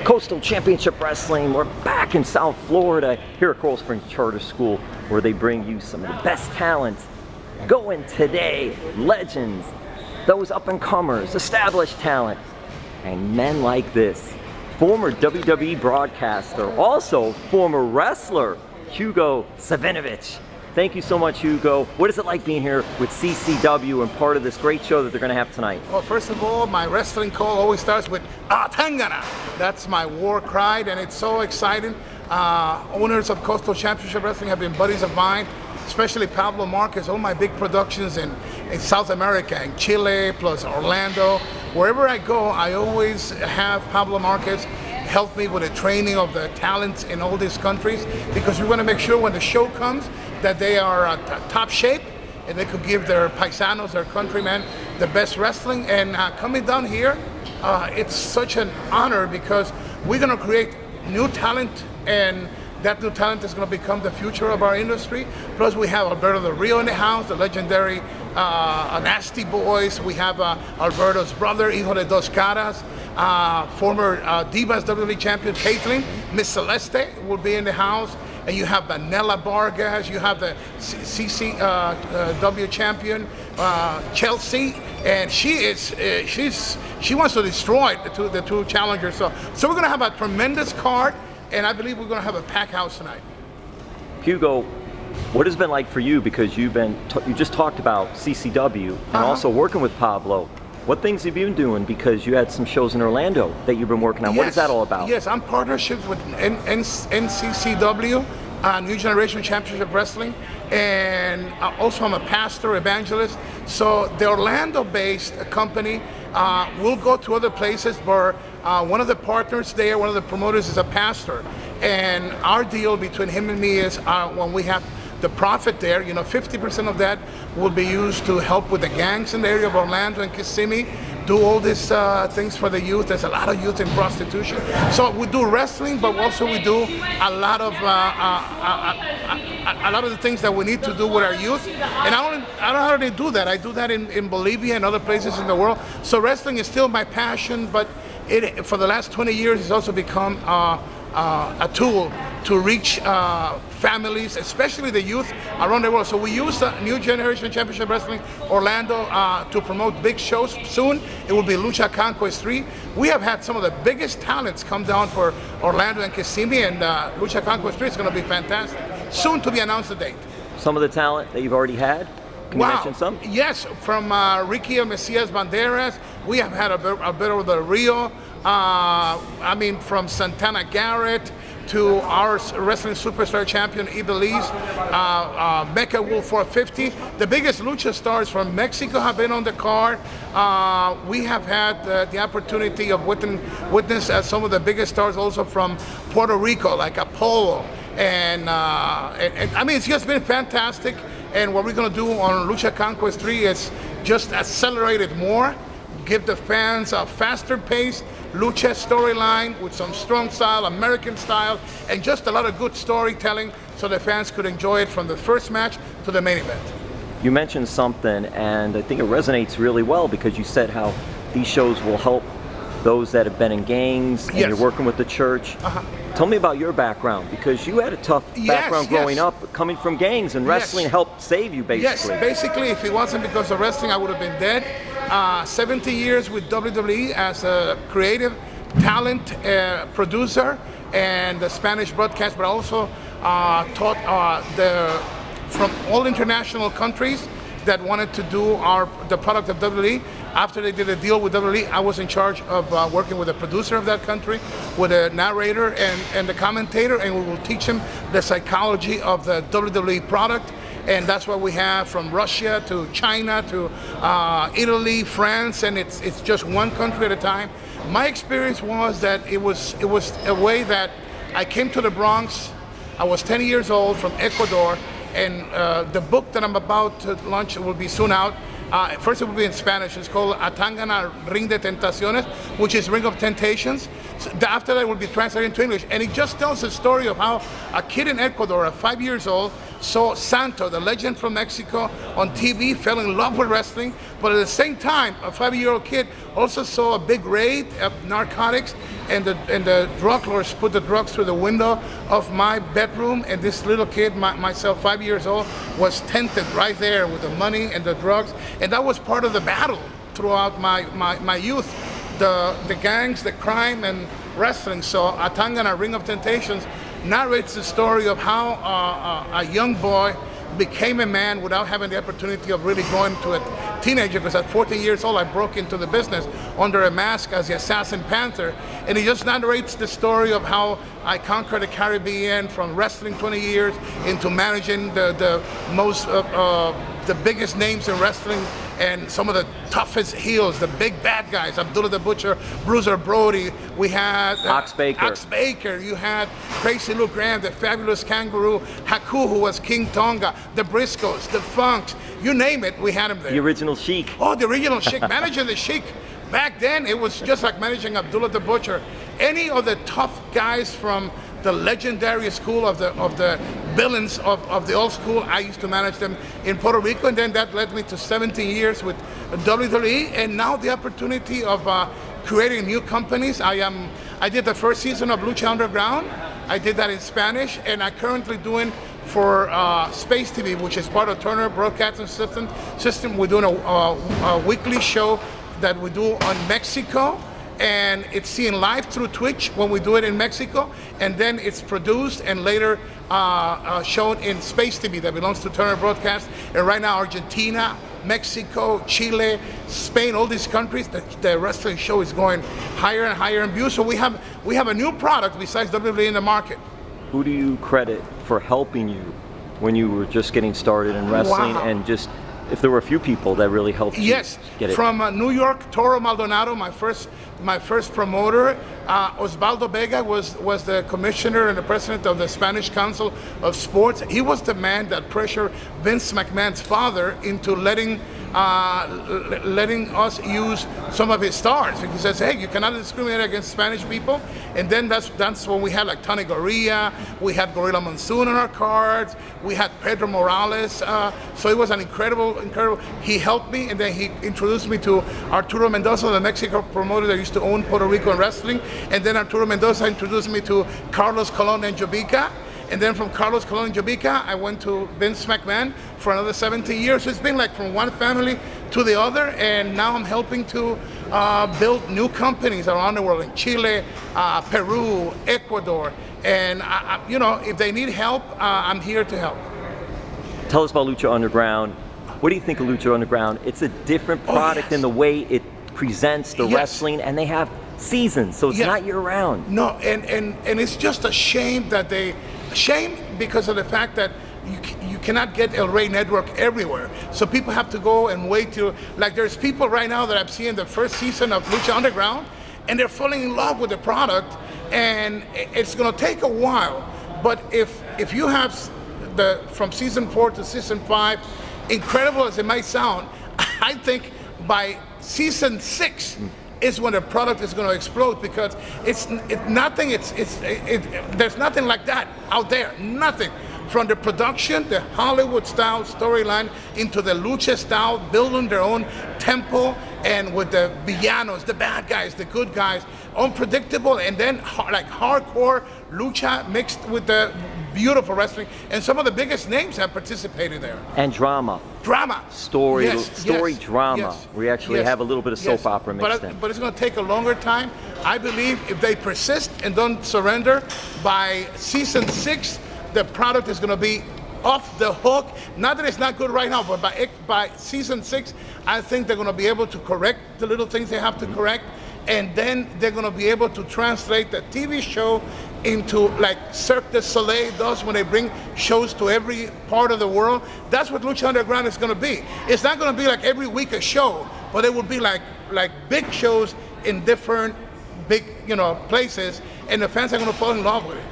Coastal Championship Wrestling. We're back in South Florida here at Coral Springs Charter School, where they bring you some of the best talents going today, legends, those up-and-comers, established talent, and men like this. Former WWE broadcaster, also former wrestler, Hugo Savinovich. Thank you so much, Hugo. What is it like being here with CCW and part of this great show that they're going to have tonight? Well, first of all, my wrestling call always starts with Tangana. That's my war cry, and it's so exciting. Owners of Coastal Championship Wrestling have been buddies of mine, especially Pablo Marquez. All my big productions in South America, in Chile, plus Orlando. Wherever I go, I always have Pablo Marquez help me with the training of the talents in all these countries, because we want to make sure when the show comes that they are at top shape and they could give their paisanos, their countrymen, the best wrestling. And coming down here, it's such an honor because we're going to create new talent, and that new talent is going to become the future of our industry. Plus, we have Alberto Del Rio in the house, the legendary Nasty Boys. We have Alberto's brother, Hijo de Dos Caras. Former Divas WWE champion Caitlin, Miss Celeste will be in the house, and you have Vanilla Vargas, you have the CCW champion Chelsea, and she wants to destroy the two challengers. So we're going to have a tremendous card, and I believe we're going to have a packed house tonight. Hugo, what has it been like for you, because you just talked about CCW and also working with Pablo? What things have you been doing, because you had some shows in Orlando that you've been working on? Yes. What is that all about? Yes, I'm partnerships with NGCW, New Generation Championship Wrestling, and also I'm a pastor, evangelist. So the Orlando-based company will go to other places, where one of the partners there, one of the promoters is a pastor. And our deal between him and me is when we have the profit there, 50% of that will be used to help with the gangs in the area of Orlando and Kissimmee, do all these things for the youth. There's a lot of youth in prostitution. So we do wrestling, but also we do a lot of the things that we need to do with our youth. And I don't already do that. I do that in Bolivia and other places in the world. So wrestling is still my passion, but for the last 20 years, it's also become a tool to reach families, especially the youth around the world. So we use the New Generation Championship Wrestling Orlando to promote big shows. Soon it will be Lucha Conquest 3. We have had some of the biggest talents come down for Orlando and Kissimmee, and Lucha Conquest 3 is going to be fantastic. Soon to be announced the date. Some of the talent that you've already had? Can you mention some? Yes, from Ricky Mesias Banderas, we have had Alberto Del Rio. From Santana Garrett to our wrestling superstar champion Ibeliz, Mecca Wolf 450. The biggest lucha stars from Mexico have been on the card. We have had the opportunity of witness some of the biggest stars also from Puerto Rico, like Apollo. And it's just been fantastic. And what we're going to do on Lucha Conquest 3 is just accelerate it more, give the fans a faster pace lucha storyline with some strong style, American style, and just a lot of good storytelling, so the fans could enjoy it from the first match to the main event. You mentioned something, and I think it resonates really well, because you said how these shows will help those that have been in gangs, and you're working with the church. Tell me about your background, because you had a tough background growing up, coming from gangs, and wrestling helped save you, basically. Yes, basically, if it wasn't because of wrestling, I would have been dead. 70 years with WWE as a creative talent producer and the Spanish broadcast, but I also taught from all international countries that wanted to do the product of WWE. After they did a deal with WWE, I was in charge of working with the producer of that country, with a narrator and the commentator, and we will teach them the psychology of the WWE product. And that's what we have from Russia to China to Italy, France, and it's just one country at a time. My experience was that it was a way that I came to the Bronx. I was 10 years old from Ecuador, and the book that I'm about to launch will be soon out. First it will be in Spanish. It's called Atangana Ring de Tentaciones, which is Ring of Temptations. So after that it will be translated into English. And it just tells the story of how a kid in Ecuador, at 5 years old, saw Santo, the legend from Mexico, on TV, fell in love with wrestling, but at the same time, a 5-year-old kid also saw a big raid of narcotics, and the drug lords put the drugs through the window of my bedroom, and this little kid, myself, 5 years old, was tented right there with the money and the drugs, and that was part of the battle throughout my youth, the gangs, the crime, and wrestling. So Atangana, Ring of Temptations, narrates the story of how a young boy became a man without having the opportunity of really going to a teenager, because at 14 years old I broke into the business under a mask as the Assassin Panther, and he just narrates the story of how I conquered the Caribbean from wrestling 20 years into managing the most the biggest names in wrestling and some of the toughest heels, the big bad guys, Abdullah the Butcher, Bruiser Brody, we had Ox Baker, you had Crazy Luke Graham, the Fabulous Kangaroo, Haku, who was King Tonga, the Briscoes, the Funks, you name it, we had him there. The original Sheik. Oh, the original Sheik, managing the Sheik. Back then, it was just like managing Abdullah the Butcher. Any of the tough guys from the legendary school of the villains of the old school, I used to manage them in Puerto Rico, and then that led me to 17 years with WWE, and now the opportunity of creating new companies. I did the first season of Lucha Underground. I did that in Spanish, and I'm currently doing for Space TV, which is part of Turner Broadcasting System. We're doing a weekly show that we do on Mexico, and it's seen live through Twitch when we do it in Mexico, and then it's produced and later shown in Space TV that belongs to Turner Broadcast. And right now, Argentina, Mexico, Chile, Spain, all these countries, the wrestling show is going higher and higher in views. So we have a new product besides WWE in the market. Who do you credit for helping you when you were just getting started in wrestling? Wow. And just if there were a few people that really helped you get it? From New York, Toro Maldonado, my first promoter. Osvaldo Vega was the commissioner and the president of the Spanish Council of Sports. He was the man that pressured Vince McMahon's father into letting us use some of his stars. He says, hey, you cannot discriminate against Spanish people. And then that's when we had like Tony Gorilla, we had Gorilla Monsoon on our cards, we had Pedro Morales. So it was an incredible. He helped me, and then he introduced me to Arturo Mendoza, the Mexico promoter that used to own Puerto Rico and wrestling. And then Arturo Mendoza introduced me to Carlos Colon and Jovica. And then from Carlos Colon and Jovica, I went to Vince McMahon for another 17 years. So it's been like from one family to the other, and now I'm helping to build new companies around the world in Chile, Peru, Ecuador. And if they need help, I'm here to help. Tell us about Lucha Underground. What do you think of Lucha Underground? It's a different product in the way it presents the wrestling, and they have seasons, so it's not year-round. No, and it's just a shame that shame because of the fact that you cannot get El Rey Network everywhere. So people have to go and wait till, like there's people right now that I've seen the first season of Lucha Underground, and they're falling in love with the product, and it's gonna take a while. But if you have from season 4 to season 5, incredible as it might sound, I think by season 6 is when the product is going to explode, because there's nothing like that out there. Nothing. From the production, the Hollywood style storyline, into the lucha style, building their own temple, and with the villanos, the bad guys, the good guys, unpredictable, and then like hardcore lucha mixed with the beautiful wrestling, and some of the biggest names have participated there. And drama. Story drama. We actually have a little bit of soap opera mixed in. But it's going to take a longer time. I believe if they persist and don't surrender, by season 6, the product is going to be off the hook. Not that it's not good right now, but by season 6, I think they're going to be able to correct the little things they have to correct, and then they're going to be able to translate the TV show into like Cirque du Soleil does when they bring shows to every part of the world. That's what Lucha Underground is going to be. It's not going to be like every week a show, but it will be like big shows in different big places, and the fans are going to fall in love with it.